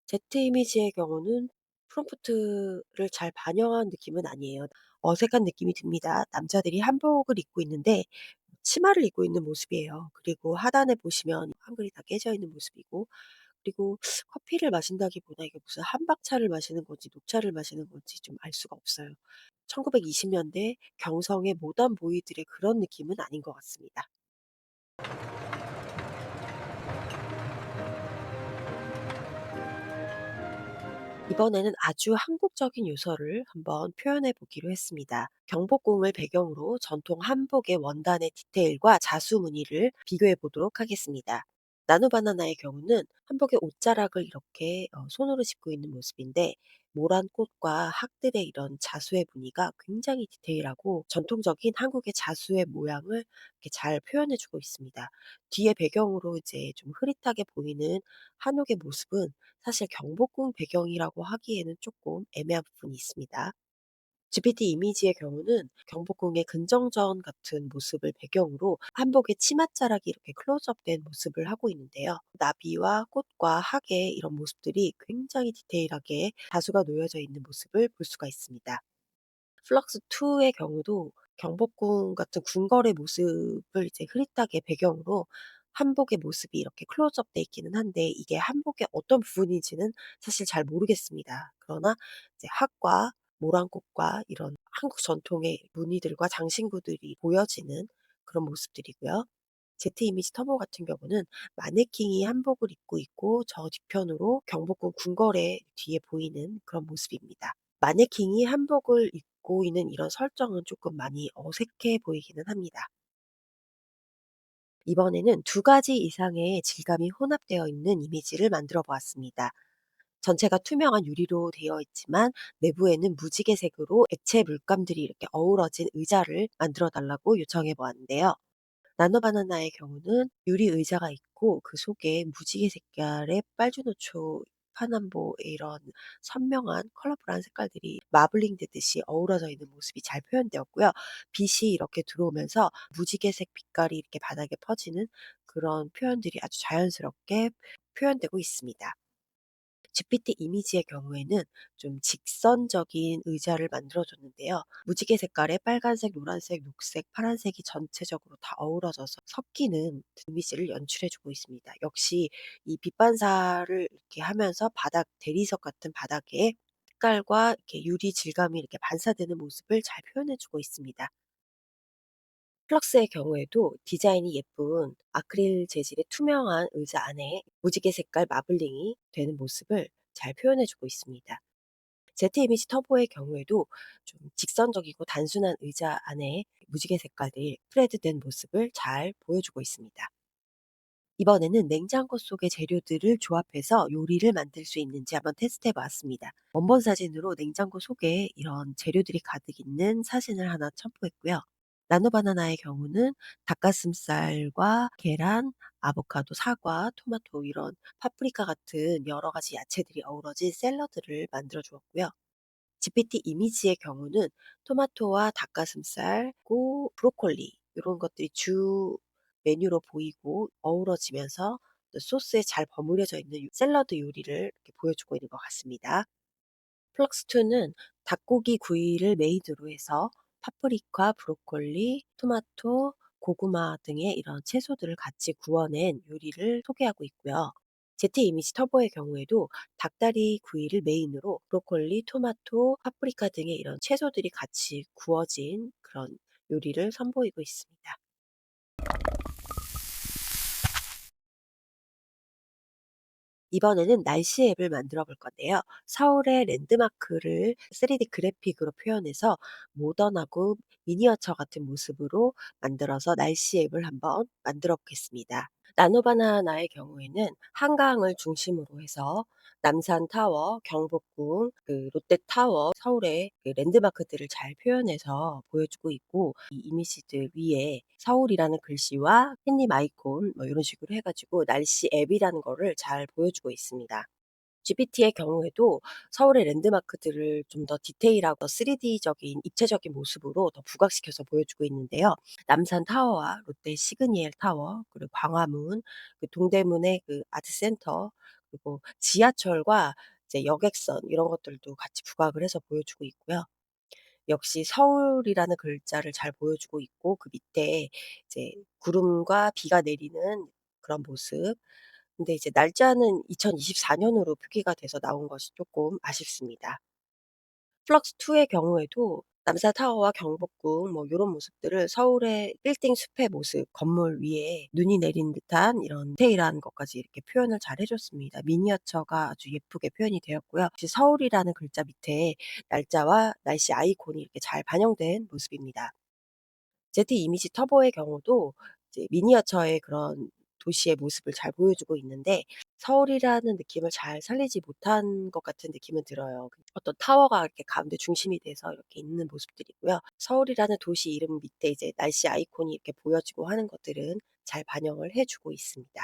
제트 이미지의 경우는 프롬프트를 잘 반영한 느낌은 아니에요. 어색한 느낌이 듭니다. 남자들이 한복을 입고 있는데 치마를 입고 있는 모습이에요. 그리고 하단에 보시면 한글이 다 깨져 있는 모습이고 그리고 커피를 마신다기보다 이게 무슨 한박차를 마시는 건지 녹차를 마시는 건지 좀 알 수가 없어요. 1920 년대 경성의 모던 보이들의 그런 느낌은 아닌 것 같습니다. 이번에는 아주 한국적인 요소를 한번 표현해 보기로 했습니다. 경복궁을 배경으로 전통 한복의 원단의 디테일과 자수 무늬를 비교해 보도록 하겠습니다. 나노바나나의 경우는 한복의 옷자락을 이렇게 손으로 짚고 있는 모습인데 모란 꽃과 학들의 이런 자수의 무늬가 굉장히 디테일하고 전통적인 한국의 자수의 모양을 이렇게 잘 표현해 주고 있습니다. 뒤에 배경으로 이제 좀 흐릿하게 보이는 한옥의 모습은 사실 경복궁 배경이라고 하기에는 조금 애매한 부분이 있습니다. GPT 이미지의 경우는 경복궁의 근정전 같은 모습을 배경으로 한복의 치맛자락이 이렇게 클로즈업된 모습을 하고 있는데요. 나비와 꽃과 학의 이런 모습들이 굉장히 디테일하게 다수가 놓여져 있는 모습을 볼 수가 있습니다. 플럭스 2의 경우도 경복궁 같은 궁궐의 모습을 이제 흐릿하게 배경으로 한복의 모습이 이렇게 클로즈업 돼 있기는 한데 이게 한복의 어떤 부분인지는 사실 잘 모르겠습니다. 그러나 이제 학과 모란꽃과 이런 한국 전통의 무늬들과 장신구들이 보여지는 그런 모습들이고요. 제트 이미지 터보 같은 경우는 마네킹이 한복을 입고 있고 저 뒤편으로 경복궁 궁궐의 뒤에 보이는 그런 모습입니다. 마네킹이 한복을 입고 있는 이런 설정은 조금 많이 어색해 보이기는 합니다. 이번에는 두 가지 이상의 질감이 혼합되어 있는 이미지를 만들어 보았습니다. 전체가 투명한 유리로 되어 있지만 내부에는 무지개색으로 액체 물감들이 이렇게 어우러진 의자를 만들어 달라고 요청해 보았는데요. 나노바나나의 경우는 유리 의자가 있고 그 속에 무지개 색깔의 빨주노초, 파남보 이런 선명한 컬러풀한 색깔들이 마블링 되듯이 어우러져 있는 모습이 잘 표현되었고요. 빛이 이렇게 들어오면서 무지개색 빛깔이 이렇게 바닥에 퍼지는 그런 표현들이 아주 자연스럽게 표현되고 있습니다. GPT 이미지의 경우에는 좀 직선적인 의자를 만들어 줬는데요. 무지개 색깔의 빨간색, 노란색, 녹색, 파란색이 전체적으로 다 어우러져서 섞이는 이미지를 연출해 주고 있습니다. 역시 이 빛 반사를 이렇게 하면서 바닥 대리석 같은 바닥에 색깔과 이렇게 유리 질감이 이렇게 반사되는 모습을 잘 표현해 주고 있습니다. 플럭스의 경우에도 디자인이 예쁜 아크릴 재질의 투명한 의자 안에 무지개 색깔 마블링이 되는 모습을 잘 표현해 주고 있습니다. 제트 이미지 터보의 경우에도 좀 직선적이고 단순한 의자 안에 무지개 색깔이 스프레드된 모습을 잘 보여주고 있습니다. 이번에는 냉장고 속의 재료들을 조합해서 요리를 만들 수 있는지 한번 테스트해 봤습니다. 원본 사진으로 냉장고 속에 이런 재료들이 가득 있는 사진을 하나 첨부했고요. 나노바나나의 경우는 닭가슴살과 계란, 아보카도, 사과, 토마토 이런 파프리카 같은 여러 가지 야채들이 어우러진 샐러드를 만들어 주었고요. GPT 이미지의 경우는 토마토와 닭가슴살, 고 브로콜리 요런 것들이 주 메뉴로 보이고 어우러지면서 또 소스에 잘 버무려져 있는 샐러드 요리를 이렇게 보여주고 있는 것 같습니다. 플럭스 2는 닭고기 구이를 메인으로 해서 파프리카, 브로콜리, 토마토, 고구마 등의 이런 채소들을 같이 구워낸 요리를 소개하고 있고요. 제트 이미지 터보의 경우에도 닭다리 구이를 메인으로 브로콜리, 토마토, 파프리카 등의 이런 채소들이 같이 구워진 그런 요리를 선보이고 있습니다. 이번에는 날씨 앱을 만들어 볼 건데요. 서울의 랜드마크를 3D 그래픽으로 표현해서 모던하고 미니어처 같은 모습으로 만들어서 날씨 앱을 한번 만들어 보겠습니다. 나노바나나의 경우에는 한강을 중심으로 해서 남산타워, 경복궁, 롯데타워, 서울의 랜드마크들을 잘 표현해서 보여주고 있고 이 이미지들 위에 서울이라는 글씨와 캣닙 아이콘 뭐 이런 식으로 해 가지고 날씨 앱이라는 거를 잘 보여주고 있습니다. GPT의 경우에도 서울의 랜드마크들을 좀 더 디테일하고 3D적인 입체적인 모습으로 더 부각시켜서 보여주고 있는데요. 남산 타워와 롯데 시그니엘 타워, 그리고 광화문, 동대문의 아트센터, 그리고 지하철과 이제 여객선 이런 것들도 같이 부각을 해서 보여주고 있고요. 역시 서울이라는 글자를 잘 보여주고 있고 그 밑에 이제 구름과 비가 내리는 그런 모습. 근데 이제 날짜는 2024 년으로 표기가 돼서 나온 것이 쪼끔 아쉽습니다. 플럭스 2의 경우에도 남산타워와 경복궁 뭐 요런 모습들을 서울의 빌딩 숲의 모습, 건물 위에 눈이 내린 듯한 이런 디테일한 것까지 이렇게 표현을 잘 해 줬습니다. 미니어처가 아주 예쁘게 표현이 되었고요. 역시 서울이라는 글자 밑에 날짜와 날씨 아이콘이 이렇게 잘 반영된 모습입니다. 제트 이미지 터보의 경우도 이제 미니어처의 그런 도시의 모습을 잘 보여주고 있는데 서울이라는 느낌을 잘 살리지 못한 것 같은 느낌은 들어요. 어떤 타워가 이렇게 가운데 중심이 돼서 이렇게 있는 모습들이고요. 서울이라는 도시 이름 밑에 이제 날씨 아이콘이 이렇게 보여지고 하는 것들은 잘 반영을 해 주고 있습니다.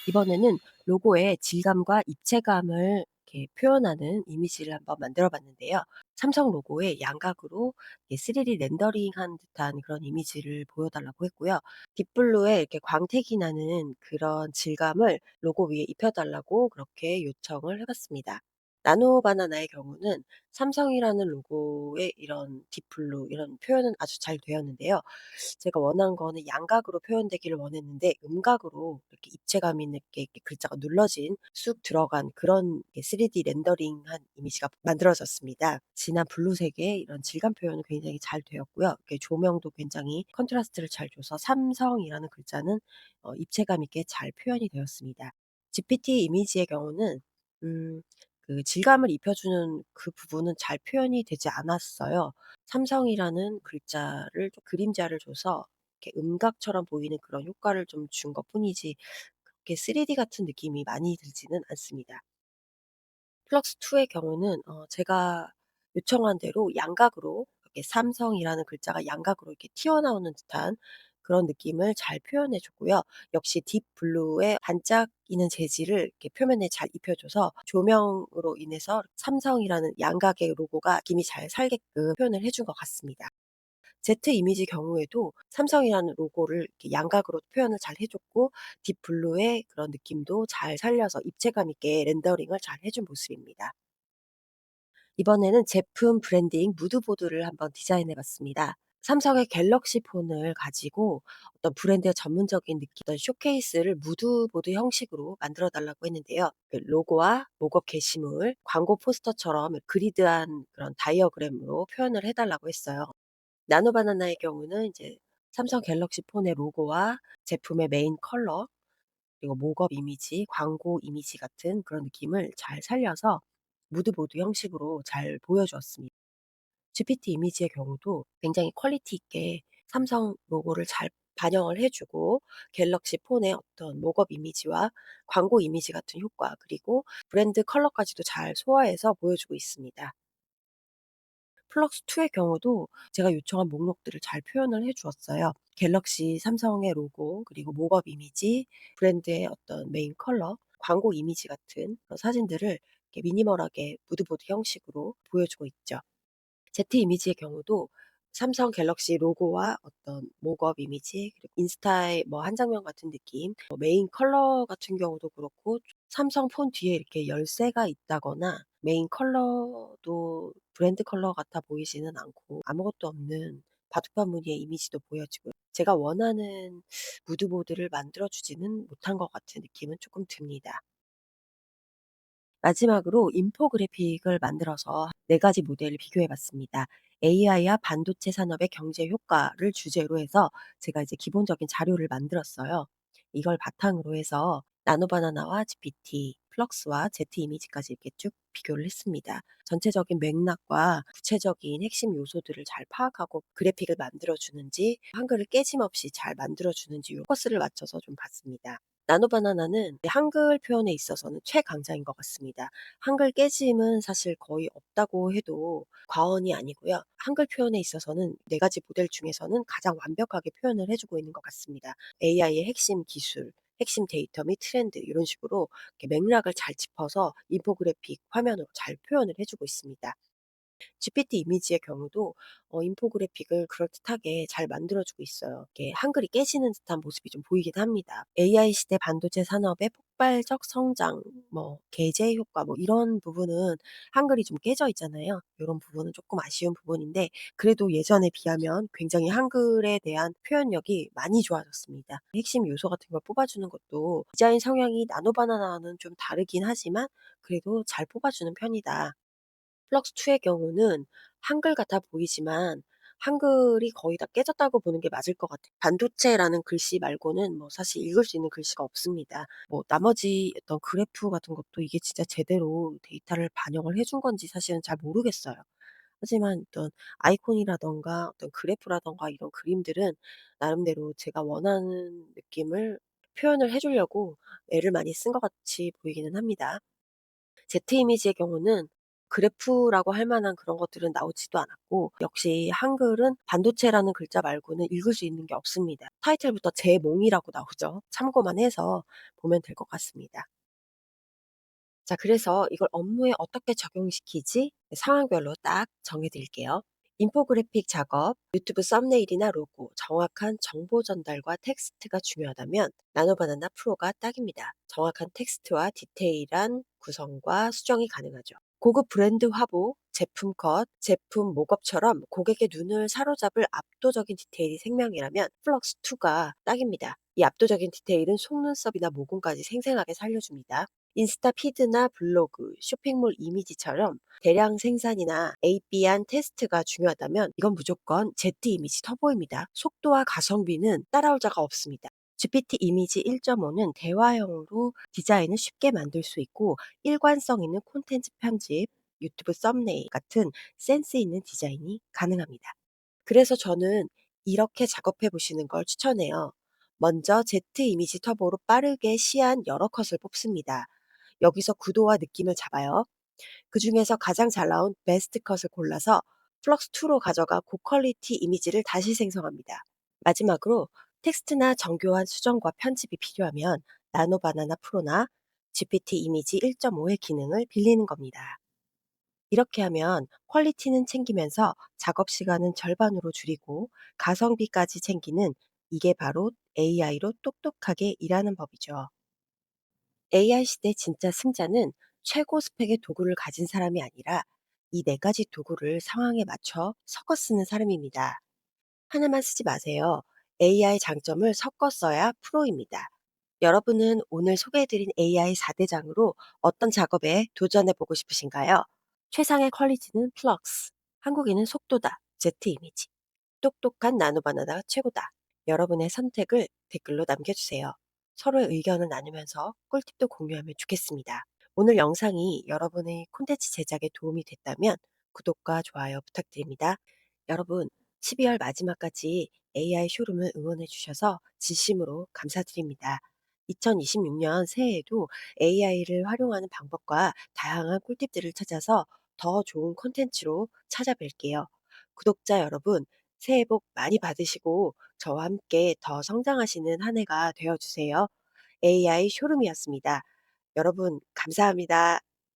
이번에는 로고의 질감과 입체감을 이렇게 표현하는 이미지를 한번 만들어 봤는데요. 삼성 로고의 양각으로 3D 렌더링한 듯한 그런 이미지를 보여 달라고 했고요. 딥블루에 이렇게 광택이 나는 그런 질감을 로고 위에 입혀 달라고 그렇게 요청을 해 봤습니다. 나노 바나나의 경우는 삼성이라는 로고의 이런 딥블루 이런 표현은 아주 잘 되었는데요. 제가 원한 거는 양각으로 표현되기를 원했는데 음각으로 이렇게 입체감 있게 이렇게 글자가 눌러진 쑥 들어간 그런 3D 렌더링한 이미지가 만들어졌습니다. 진한 블루색의 이런 질감 표현은 굉장히 잘 되었고요. 이렇게 조명도 굉장히 컨트라스트를 잘 줘서 삼성이라는 글자는 입체감 있게 잘 표현이 되었습니다. GPT 이미지의 경우는 음 그 질감을 입혀주는 그 부분은 잘 표현이 되지 않았어요. 삼성이라는 글자를 좀 그림자를 줘서 이렇게 음각처럼 보이는 그런 효과를 좀 준 것뿐이지 그렇게 3D 같은 느낌이 많이 들지는 않습니다. 플럭스 2의 경우는 제가 요청한 대로 양각으로 이렇게 삼성이라는 글자가 양각으로 이렇게 튀어나오는 듯한 그런 느낌을 잘 표현해 줬고요. 역시 딥 블루의 반짝이는 재질을 이렇게 표면에 잘 입혀 줘서 조명으로 인해서 삼성이라는 양각의 로고가 느낌이 잘 살게끔 표현을 해준 것 같습니다. Z 이미지 경우에도 삼성이라는 로고를 이렇게 양각으로 표현을 잘 해 줬고 딥 블루의 그런 느낌도 잘 살려서 입체감 있게 렌더링을 잘 해준 모습입니다. 이번에는 제품 브랜딩 무드보드를 한번 디자인해 봤습니다. 삼성의 갤럭시 폰을 가지고 어떤 브랜드의 전문적인 느낌, 어떤 쇼케이스를 무드보드 형식으로 만들어 달라고 했는데요. 그 로고와 목업 게시물, 광고 포스터처럼 그리드한 그런 다이어그램으로 표현을 해 달라고 했어요. 나노바나나의 경우는 이제 삼성 갤럭시 폰의 로고와 제품의 메인 컬러 그리고 목업 이미지, 광고 이미지 같은 그런 느낌을 잘 살려서 무드보드 형식으로 잘 보여 주었습니다. GPT 이미지의 경우도 굉장히 퀄리티 있게 삼성 로고를 잘 반영을 해 주고 갤럭시 폰의 어떤 목업 이미지와 광고 이미지 같은 효과 그리고 브랜드 컬러까지도 잘 소화해서 보여주고 있습니다. 플럭스 2의 경우도 제가 요청한 목록들을 잘 표현을 해 주었어요. 갤럭시 삼성의 로고 그리고 목업 이미지, 브랜드의 어떤 메인 컬러, 광고 이미지 같은 그런 사진들을 이렇게 미니멀하게 무드보드 형식으로 보여주고 있죠. Z 이미지의 경우도 삼성 갤럭시 로고와 어떤 목업 이미지 그리고 인스타의 뭐 한 장면 같은 느낌 메인 컬러 같은 경우도 그렇고 삼성 폰 뒤에 이렇게 열쇠가 있다거나 메인 컬러도 브랜드 컬러 같아 보이지는 않고 아무것도 없는 바둑판 무늬의 이미지도 보여지고요. 제가 원하는 무드보드를 만들어 주지는 못한 것 같은 느낌은 조금 듭니다. 마지막으로 인포그래픽을 만들어서 4 가지 모델을 비교해 봤습니다. AI와 반도체 산업의 경제 효과를 주제로 해서 제가 이제 기본적인 자료를 만들었어요. 이걸 바탕으로 해서 나노바나나와 GPT, 플럭스와 Z 이미지까지 이렇게 쭉 비교를 했습니다. 전체적인 맥락과 구체적인 핵심 요소들을 잘 파악하고 그래픽을 만들어 주는지 한글을 깨짐없이 잘 만들어 주는지 포커스를 맞춰서 좀 봤습니다. 나노바나나는 한글 표현에 있어서는 최강자인 것 같습니다. 한글 깨짐은 사실 거의 없다고 해도 과언이 아니고요. 한글 표현에 있어서는 4 가지 모델 중에서는 가장 완벽하게 표현을 해 주고 있는 것 같습니다. AI의 핵심 기술, 핵심 데이터 및 트렌드 이런 식으로 이렇게 맥락을 잘 짚어서 인포그래픽 화면으로 잘 표현을 해 주고 있습니다. GPT 이미지의 경우도 인포그래픽을 그럴듯하게 잘 만들어 주고 있어요. 이게 한글이 깨지는 듯한 모습이 좀 보이긴 합니다. AI 시대 반도체 산업의 폭발적 성장, 뭐 계제 효과 뭐 이런 부분은 한글이 좀 깨져 있잖아요. 요런 부분은 조금 아쉬운 부분인데 그래도 예전에 비하면 굉장히 한글에 대한 표현력이 많이 좋아졌습니다. 핵심 요소 같은 걸 뽑아 주는 것도 디자인 성향이 나노바나나와는 좀 다르긴 하지만 그래도 잘 뽑아 주는 편이다. 플럭스 2의 경우는 한글 같아 보이지만 한글이 거의 다 깨졌다고 보는 게 맞을 것 같아요. 반도체라는 글씨 말고는 뭐 사실 읽을 수 있는 글씨가 없습니다. 뭐 나머지 어떤 그래프 같은 것도 이게 진짜 제대로 데이터를 반영을 해준 건지 사실은 잘 모르겠어요. 하지만 어떤 아이콘이라든가 어떤 그래프라든가 이런 그림들은 나름대로 제가 원하는 느낌을 표현을 해 주려고 애를 많이 쓴 것 같이 보이기는 합니다. Z 이미지의 경우는 그래프라고 할 만한 그런 것들은 나오지도 않았고, 역시 한글은 반도체라는 글자 말고는 읽을 수 있는 게 없습니다. 타이틀부터 제몽이라고 나오죠. 참고만 해서 보면 될 것 같습니다. 자, 그래서 이걸 업무에 어떻게 적용시키지? 상황별로 딱 정해 드릴게요. 인포그래픽 작업, 유튜브 썸네일이나 로고, 정확한 정보 전달과 텍스트가 중요하다면 나노바나나 프로가 딱입니다. 정확한 텍스트와 디테일한 구성과 수정이 가능하죠. 고급 브랜드 화보, 제품 컷, 제품 목업처럼 고객의 눈을 사로잡을 압도적인 디테일이 생명이라면 플럭스2가 딱입니다. 이 압도적인 디테일은 속눈썹이나 모공까지 생생하게 살려줍니다. 인스타 피드나 블로그, 쇼핑몰 이미지처럼 대량 생산이나 AB한 테스트가 중요하다면 이건 무조건 Z 이미지 터보입니다. 속도와 가성비는 따라올 자가 없습니다. GPT 이미지 1.5는 대화형으로 디자인을 쉽게 만들 수 있고, 일관성 있는 콘텐츠 편집, 유튜브 썸네일 같은 센스 있는 디자인이 가능합니다. 그래서 저는 이렇게 작업해 보시는 걸 추천해요. 먼저 Z 이미지 터보로 빠르게 시안 여러 컷을 뽑습니다. 여기서 구도와 느낌을 잡아요. 그중에서 가장 잘 나온 베스트 컷을 골라서 플럭스2로 가져가 고퀄리티 이미지를 다시 생성합니다. 마지막으로 텍스트나 정교한 수정과 편집이 필요하면 나노바나나 프로나 GPT 이미지 1.5의 기능을 빌리는 겁니다. 이렇게 하면 퀄리티는 챙기면서 작업 시간은 절반으로 줄이고 가성비까지 챙기는, 이게 바로 AI로 똑똑하게 일하는 법이죠. AI 시대 진짜 승자는 최고 스펙의 도구를 가진 사람이 아니라 이 네 가지 도구를 상황에 맞춰 섞어 쓰는 사람입니다. 하나만 쓰지 마세요. AI 장점을 섞어 써야 프로입니다. 여러분은 오늘 소개해드린 AI 4대장으로 어떤 작업에 도전해보고 싶으신가요? 최상의 퀄리티는 플럭스, 한국인은 속도다, Z 이미지, 똑똑한 나노바나나가 최고다. 여러분의 선택을 댓글로 남겨주세요. 서로의 의견을 나누면서 꿀팁도 공유하면 좋겠습니다. 오늘 영상이 여러분의 콘텐츠 제작에 도움이 됐다면 구독과 좋아요 부탁드립니다. 여러분, 12월 마지막까지 AI 쇼룸을 응원해 주셔서 진심으로 감사드립니다. 2026년 새해에도 AI를 활용하는 방법과 다양한 꿀팁들을 찾아서 더 좋은 콘텐츠로 찾아뵐게요. 구독자 여러분, 새해 복 많이 받으시고 저와 함께 더 성장하시는 한 해가 되어 주세요. AI 쇼룸이었습니다. 여러분, 감사합니다.